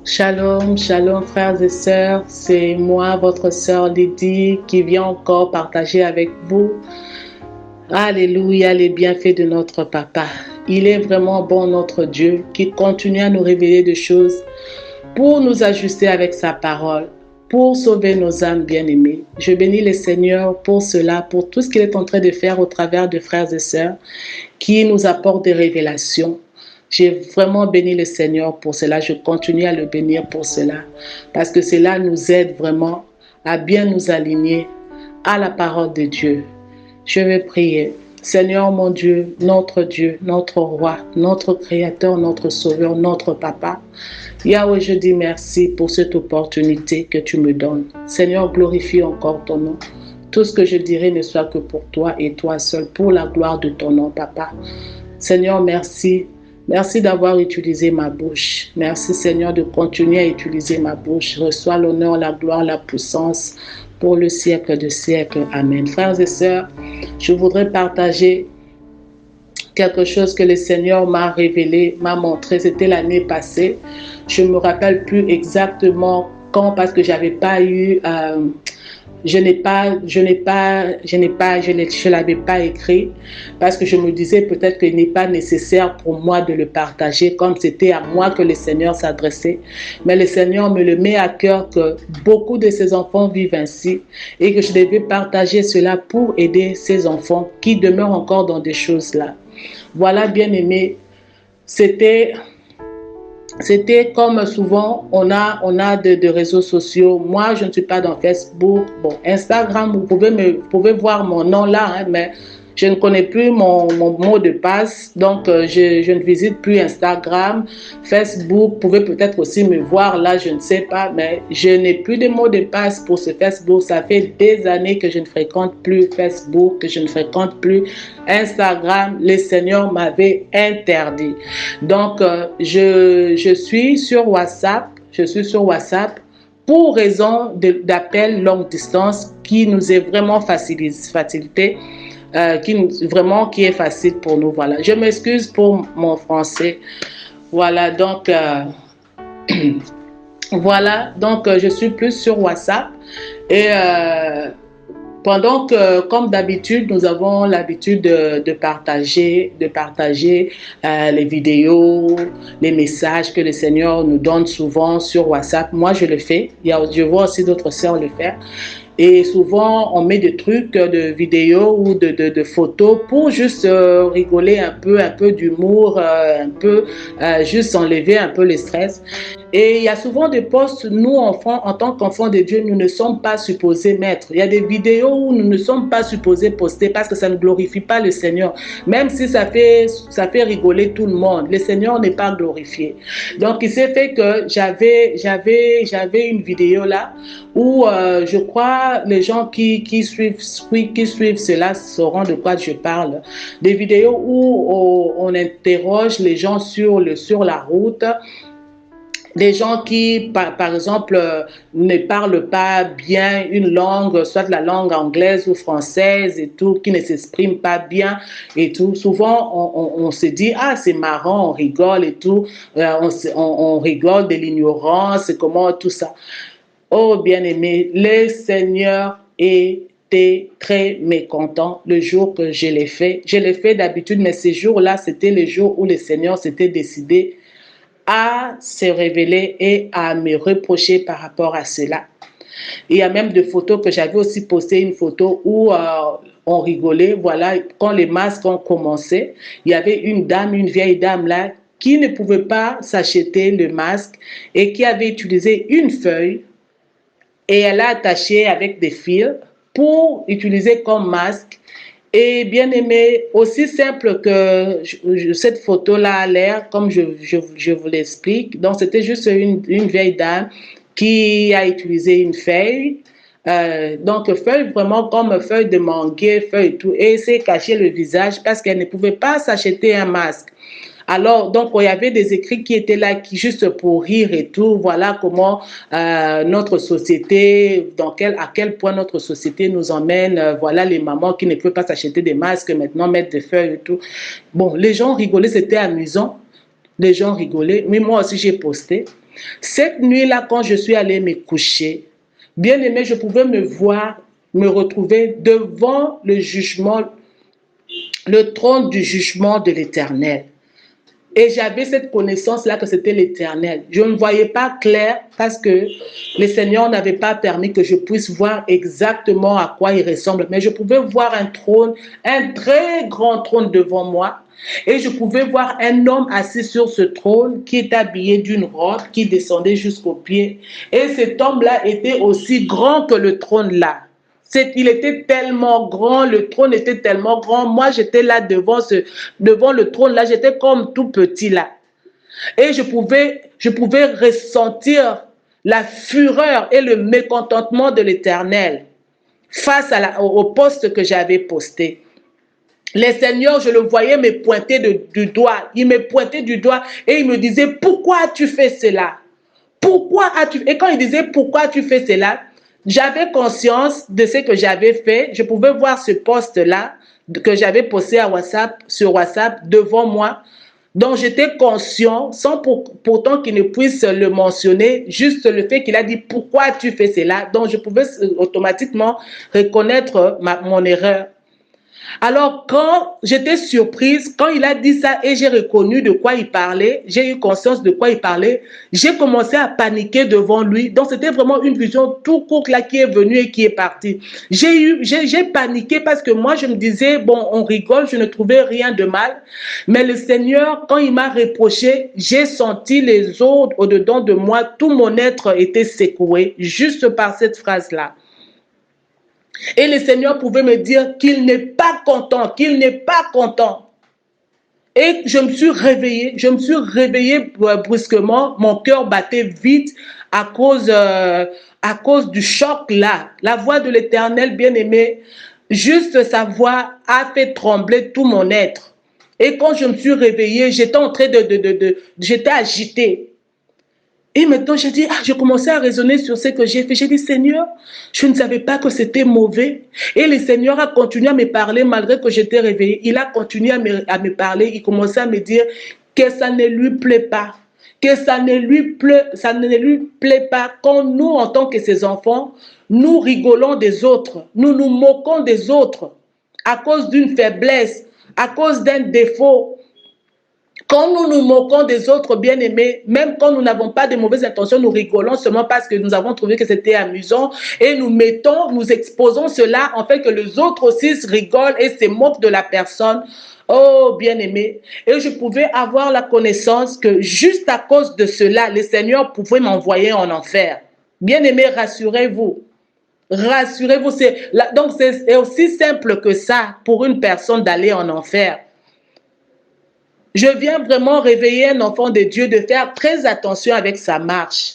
Shalom, shalom frères et sœurs, c'est moi, votre sœur Lydie, qui vient encore partager avec vous. Alléluia, les bienfaits de notre Papa. Il est vraiment bon notre Dieu qui continue à nous révéler des choses pour nous ajuster avec sa parole, pour sauver nos âmes bien-aimées. Je bénis le Seigneur pour cela, pour tout ce qu'il est en train de faire au travers de frères et sœurs qui nous apportent des révélations. J'ai vraiment béni le Seigneur pour cela. Je continue à le bénir pour cela. Parce que cela nous aide vraiment à bien nous aligner à la parole de Dieu. Je vais prier. Seigneur mon Dieu, notre roi, notre créateur, notre sauveur, notre papa. Yahweh, je dis merci pour cette opportunité que tu me donnes. Seigneur, glorifie encore ton nom. Tout ce que je dirai ne soit que pour toi et toi seul, pour la gloire de ton nom, papa. Seigneur, merci. Merci d'avoir utilisé ma bouche. Merci Seigneur de continuer à utiliser ma bouche. Reçois l'honneur, la gloire, la puissance pour le siècle de siècle. Amen. Frères et sœurs, je voudrais partager quelque chose que le Seigneur m'a révélé, m'a montré. C'était l'année passée. Je ne me rappelle plus exactement quand parce que j'avais pas eu... je l'avais pas écrit parce que je me disais peut-être qu'il n'est pas nécessaire pour moi de le partager comme c'était à moi que le Seigneur s'adressait. Mais le Seigneur me le met à cœur que beaucoup de ses enfants vivent ainsi et que je devais partager cela pour aider ces enfants qui demeurent encore dans des choses là. Voilà, bien-aimés, c'était comme souvent, on a de réseaux sociaux. Moi, je ne suis pas dans Facebook. Bon, Instagram, vous pouvez voir mon nom là, hein, mais je ne connais plus mon mot de passe. Donc, je ne visite plus Instagram. Facebook, vous pouvez peut-être aussi me voir là, je ne sais pas, mais je n'ai plus de mot de passe pour ce Facebook. Ça fait des années que je ne fréquente plus Facebook, que je ne fréquente plus Instagram. Le Seigneur m'avait interdit. Donc, je suis sur WhatsApp. Je suis sur WhatsApp pour raison d'appel longue distance qui nous est vraiment facilité. Qui est facile pour nous. Voilà. Je m'excuse pour mon français. Voilà, donc, voilà, donc je suis plus sur WhatsApp et pendant que, comme d'habitude, nous avons l'habitude de partager les vidéos, les messages que le Seigneur nous donne souvent sur WhatsApp. Moi, je le fais. Je vois aussi d'autres sœurs le faire. Et souvent, on met des trucs de vidéos ou de photos pour juste rigoler un peu d'humour, juste enlever un peu le stress. Et il y a souvent des posts, nous, enfants, en tant qu'enfants de Dieu, nous ne sommes pas supposés mettre. Il y a des vidéos où nous ne sommes pas supposés poster parce que ça ne glorifie pas le Seigneur. Même si ça fait rigoler tout le monde, le Seigneur n'est pas glorifié. Donc, il s'est fait que j'avais une vidéo là où je crois les gens qui suivent cela sauront de quoi je parle. Des vidéos où on interroge les gens sur la route. Des gens qui, par exemple, ne parlent pas bien une langue, soit la langue anglaise ou française et tout, qui ne s'expriment pas bien et tout. Souvent, on se dit, ah, c'est marrant, on rigole et tout. On rigole de l'ignorance, comment tout ça. Oh, bien-aimé, le Seigneur était très mécontent le jour que je l'ai fait. Je l'ai fait d'habitude, mais ces jours-là, c'était les jours où le Seigneur s'était décidé à se révéler et à me reprocher par rapport à cela. Il y a même des photos que j'avais aussi postées, une photo où on rigolait, voilà, quand les masques ont commencé, il y avait une vieille dame là, qui ne pouvait pas s'acheter le masque et qui avait utilisé une feuille et elle a attaché avec des fils pour utiliser comme masque. Et bien aimé, aussi simple que cette photo-là a l'air, comme je vous l'explique. Donc, c'était juste une vieille dame qui a utilisé une feuille. Donc, feuille vraiment comme feuille de manguier, feuille et tout. Et s'est caché le visage parce qu'elle ne pouvait pas s'acheter un masque. Alors, donc, il y avait des écrits qui étaient là juste pour rire et tout. Voilà comment notre société, à quel point notre société nous emmène. Voilà les mamans qui ne peuvent pas s'acheter des masques, maintenant mettre des feuilles et tout. Bon, les gens rigolaient, c'était amusant. Les gens rigolaient. Mais moi aussi, j'ai posté. Cette nuit-là, quand je suis allée me coucher, bien aimé, je pouvais me retrouver devant le jugement, le trône du jugement de l'Éternel. Et j'avais cette connaissance-là que c'était l'Éternel. Je ne voyais pas clair parce que le Seigneur n'avait pas permis que je puisse voir exactement à quoi il ressemble. Mais je pouvais voir un trône, un très grand trône devant moi. Et je pouvais voir un homme assis sur ce trône qui est habillé d'une robe qui descendait jusqu'aux pieds. Et cet homme-là était aussi grand que le trône là. Il était tellement grand, le trône était tellement grand. Moi, j'étais là devant le trône, là, j'étais comme tout petit là. Et je pouvais ressentir la fureur et le mécontentement de l'Éternel face au poste que j'avais posté. Les seigneurs, je le voyais me pointer du doigt. Il me pointait du doigt et il me disait, pourquoi as-tu fait cela? Pourquoi as-tu... Et quand il disait, pourquoi as-tu fait cela? J'avais conscience de ce que j'avais fait. Je pouvais voir ce poste-là que j'avais posté sur WhatsApp devant moi. Donc, j'étais conscient, sans pourtant qu'il ne puisse le mentionner, juste le fait qu'il a dit « Pourquoi tu fais cela ?» Donc, je pouvais automatiquement reconnaître mon erreur. Alors, quand j'étais surprise, quand il a dit ça et j'ai reconnu de quoi il parlait, j'ai eu conscience de quoi il parlait, j'ai commencé à paniquer devant lui. Donc, c'était vraiment une vision tout courte là qui est venue et qui est partie. J'ai paniqué parce que moi, je me disais, bon, on rigole, je ne trouvais rien de mal. Mais le Seigneur, quand il m'a reproché, j'ai senti les autres au-dedans de moi, tout mon être était secoué juste par cette phrase-là. Et le Seigneur pouvait me dire qu'il n'est pas content, qu'il n'est pas content. Et je me suis réveillée brusquement, mon cœur battait vite à cause du choc là. La voix de l'Éternel bien-aimé, juste sa voix a fait trembler tout mon être. Et quand je me suis réveillée, j'étais en train j'étais agitée. Et maintenant, j'ai commencé à raisonner sur ce que j'ai fait. J'ai dit, Seigneur, je ne savais pas que c'était mauvais. Et le Seigneur a continué à me parler malgré que j'étais réveillée. Il a continué à me parler. Il commençait à me dire que ça ne lui plaît pas. Que ça ne lui plaît pas quand nous, en tant que ses enfants, nous rigolons des autres. Nous nous moquons des autres à cause d'une faiblesse, à cause d'un défaut. Quand nous nous moquons des autres bien-aimés, même quand nous n'avons pas de mauvaises intentions, nous rigolons seulement parce que nous avons trouvé que c'était amusant et nous exposons cela en fait que les autres aussi se rigolent et se moquent de la personne. Oh, bien-aimé. Et je pouvais avoir la connaissance que juste à cause de cela, le Seigneur pouvait m'envoyer en enfer. Bien-aimé, rassurez-vous. Rassurez-vous. Donc, c'est aussi simple que ça pour une personne d'aller en enfer. Je viens vraiment réveiller un enfant de Dieu de faire très attention avec sa marche.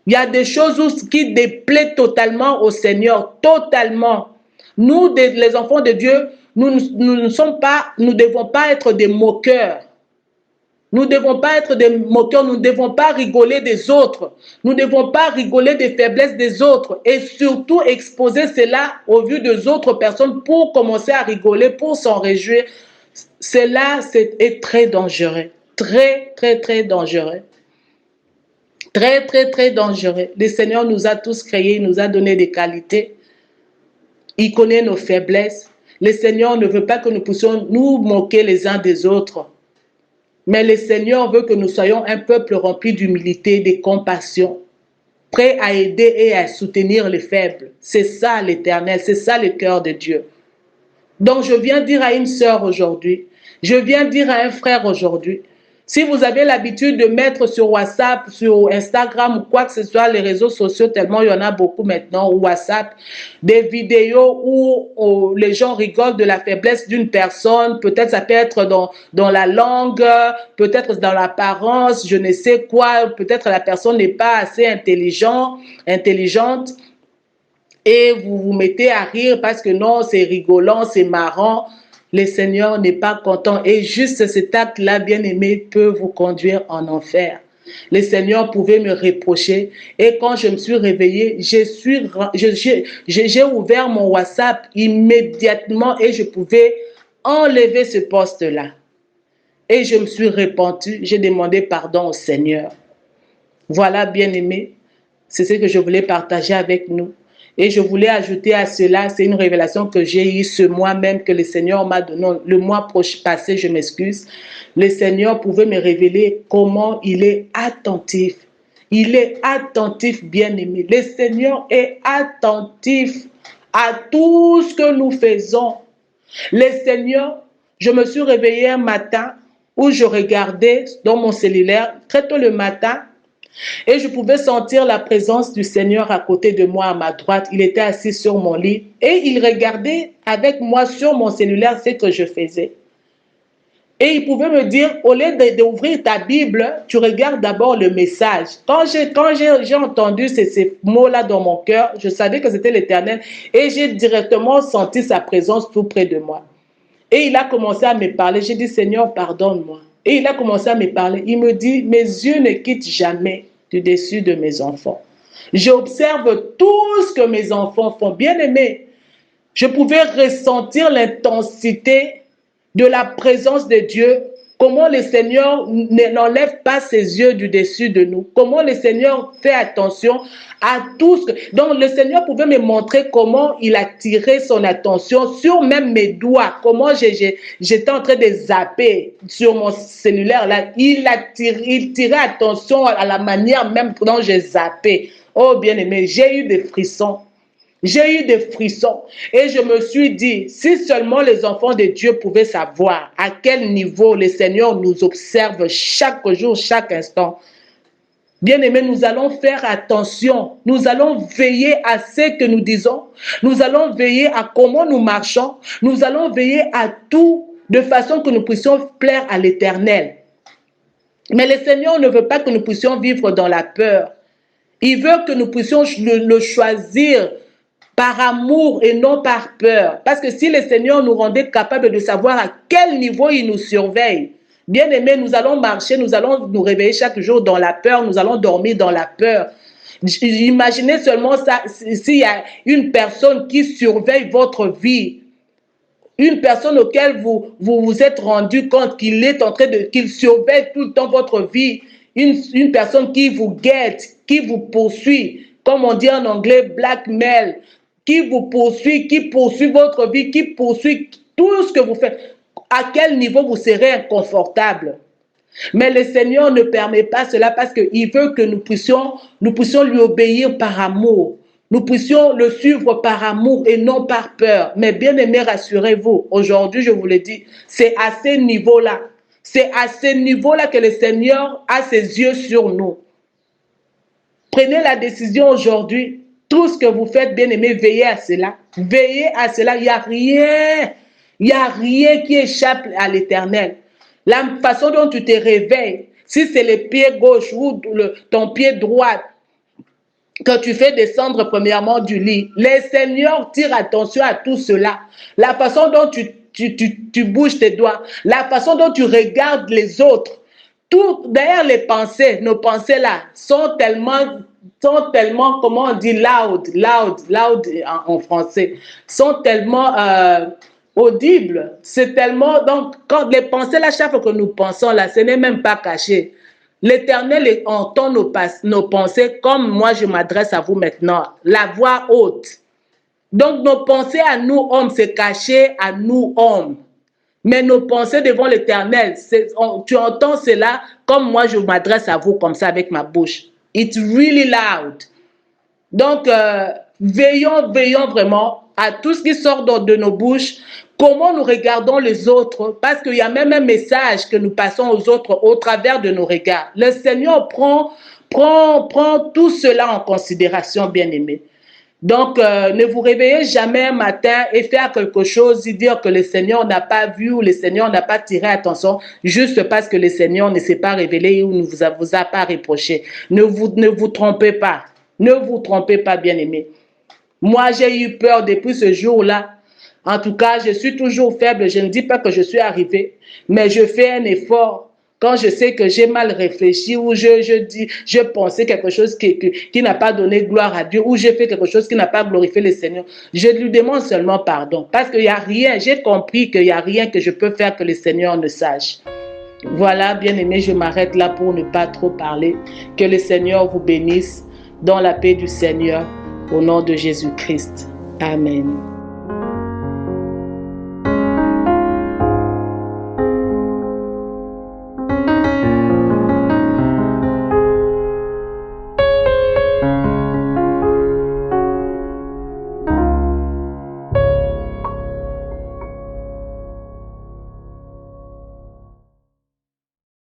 Il y a des choses qui déplaisent totalement au Seigneur, totalement. Nous, les enfants de Dieu, nous ne devons pas être des moqueurs. Nous ne devons pas être des moqueurs, nous ne devons pas rigoler des autres. Nous ne devons pas rigoler des faiblesses des autres. Et surtout exposer cela au vu des autres personnes pour commencer à rigoler, pour s'en réjouir. Cela est très dangereux. Très, très, très dangereux. Très, très, très dangereux. Le Seigneur nous a tous créés, il nous a donné des qualités. Il connaît nos faiblesses. Le Seigneur ne veut pas que nous puissions nous moquer les uns des autres. Mais le Seigneur veut que nous soyons un peuple rempli d'humilité, de compassion, prêt à aider et à soutenir les faibles. C'est ça l'Éternel, c'est ça le cœur de Dieu. Donc je viens dire à une sœur aujourd'hui, je viens dire à un frère aujourd'hui, si vous avez l'habitude de mettre sur WhatsApp, sur Instagram ou quoi que ce soit, les réseaux sociaux, tellement il y en a beaucoup maintenant, ou WhatsApp, des vidéos où les gens rigolent de la faiblesse d'une personne, peut-être ça peut être dans la langue, peut-être dans l'apparence, je ne sais quoi, peut-être la personne n'est pas assez intelligente, et vous vous mettez à rire parce que non, c'est rigolant, c'est marrant. Le Seigneur n'est pas content. Et juste cet acte-là, bien-aimé, peut vous conduire en enfer. Le Seigneur pouvait me reprocher. Et quand je me suis réveillée, j'ai ouvert mon WhatsApp immédiatement et je pouvais enlever ce poste-là. Et je me suis repentue, j'ai demandé pardon au Seigneur. Voilà, bien-aimés, c'est ce que je voulais partager avec nous. Et je voulais ajouter à cela, c'est une révélation que j'ai eue ce mois même, que le Seigneur m'a donné, le mois passé, je m'excuse. Le Seigneur pouvait me révéler comment il est attentif. Il est attentif, bien-aimé. Le Seigneur est attentif à tout ce que nous faisons. Le Seigneur, je me suis réveillée un matin où je regardais dans mon cellulaire, très tôt le matin, et je pouvais sentir la présence du Seigneur à côté de moi, à ma droite. Il était assis sur mon lit et il regardait avec moi sur mon cellulaire ce que je faisais. Et il pouvait me dire, au lieu d'ouvrir ta Bible, tu regardes d'abord le message. Quand j'ai entendu ces mots-là dans mon cœur, je savais que c'était l'Éternel et j'ai directement senti sa présence tout près de moi. Et il a commencé à me parler. J'ai dit, Seigneur, pardonne-moi. Et il a commencé à me parler. Il me dit, mes yeux ne quittent jamais du dessus de mes enfants. J'observe tout ce que mes enfants font. Bien aimé, je pouvais ressentir l'intensité de la présence de Dieu, comment le Seigneur n'enlève pas ses yeux du dessus de nous, comment le Seigneur fait attention à tout ce que... Donc le Seigneur pouvait me montrer comment il a tiré son attention sur même mes doigts, comment j'étais en train de zapper sur mon cellulaire là, il tirait attention à la manière même dont j'ai zappé. Oh bien-aimé, j'ai eu des frissons. J'ai eu des frissons et je me suis dit, si seulement les enfants de Dieu pouvaient savoir à quel niveau le Seigneur nous observe chaque jour, chaque instant. Bien-aimés, nous allons faire attention, nous allons veiller à ce que nous disons, nous allons veiller à comment nous marchons, nous allons veiller à tout de façon que nous puissions plaire à l'Éternel. Mais le Seigneur ne veut pas que nous puissions vivre dans la peur. Il veut que nous puissions le choisir par amour et non par peur. Parce que si le Seigneur nous rendait capables de savoir à quel niveau il nous surveille, bien aimé, nous allons marcher, nous allons nous réveiller chaque jour dans la peur, nous allons dormir dans la peur. Imaginez seulement ça, s'il y a une personne qui surveille votre vie, une personne auquel vous êtes rendu compte qu'il est en train qu'il surveille tout le temps votre vie, une personne qui vous guette, qui vous poursuit, comme on dit en anglais, blackmail, qui vous poursuit, qui poursuit votre vie, qui poursuit tout ce que vous faites. À quel niveau vous serez inconfortable? Mais le Seigneur ne permet pas cela parce qu'il veut que nous puissions lui obéir par amour. Nous puissions le suivre par amour et non par peur. Mais bien aimé, rassurez-vous, aujourd'hui, je vous le dis, c'est à ce niveau-là. C'est à ce niveau-là que le Seigneur a ses yeux sur nous. Prenez la décision aujourd'hui. Tout ce que vous faites, bien aimé, veillez à cela. Veillez à cela. Il n'y a rien qui échappe à l'Éternel. La façon dont tu te réveilles, si c'est le pied gauche ou ton pied droit, que tu fais descendre premièrement du lit, le Seigneur tire attention à tout cela. La façon dont tu bouges tes doigts, la façon dont tu regardes les autres, tout, d'ailleurs les pensées, nos pensées là, sont tellement, comment on dit, loud en français, sont tellement audibles. C'est tellement, donc, quand les pensées là, chaque fois que nous pensons là, ce n'est même pas caché. L'Éternel entend nos pensées comme moi je m'adresse à vous maintenant, la voix haute. Donc nos pensées à nous hommes, c'est caché à nous hommes. Mais nos pensées devant l'Éternel, tu entends cela comme moi je m'adresse à vous comme ça avec ma bouche. It's really loud. Donc, veillons vraiment à tout ce qui sort de nos bouches, comment nous regardons les autres, parce qu'il y a même un message que nous passons aux autres au travers de nos regards. Le Seigneur prend tout cela en considération, bien-aimés. Donc, ne vous réveillez jamais un matin et faire quelque chose et dire que le Seigneur n'a pas vu ou le Seigneur n'a pas tiré attention juste parce que le Seigneur ne s'est pas révélé ou ne vous a pas reproché. Ne vous trompez pas. Ne vous trompez pas, bien-aimés. Moi, j'ai eu peur depuis ce jour-là. En tout cas, je suis toujours faible. Je ne dis pas que je suis arrivée, mais je fais un effort. Quand je sais que j'ai mal réfléchi ou je pensais quelque chose qui n'a pas donné gloire à Dieu ou j'ai fait quelque chose qui n'a pas glorifié le Seigneur, je lui demande seulement pardon. Parce qu'il n'y a rien, j'ai compris qu'il n'y a rien que je peux faire que le Seigneur ne sache. Voilà, bien-aimés, je m'arrête là pour ne pas trop parler. Que le Seigneur vous bénisse dans la paix du Seigneur, au nom de Jésus-Christ. Amen.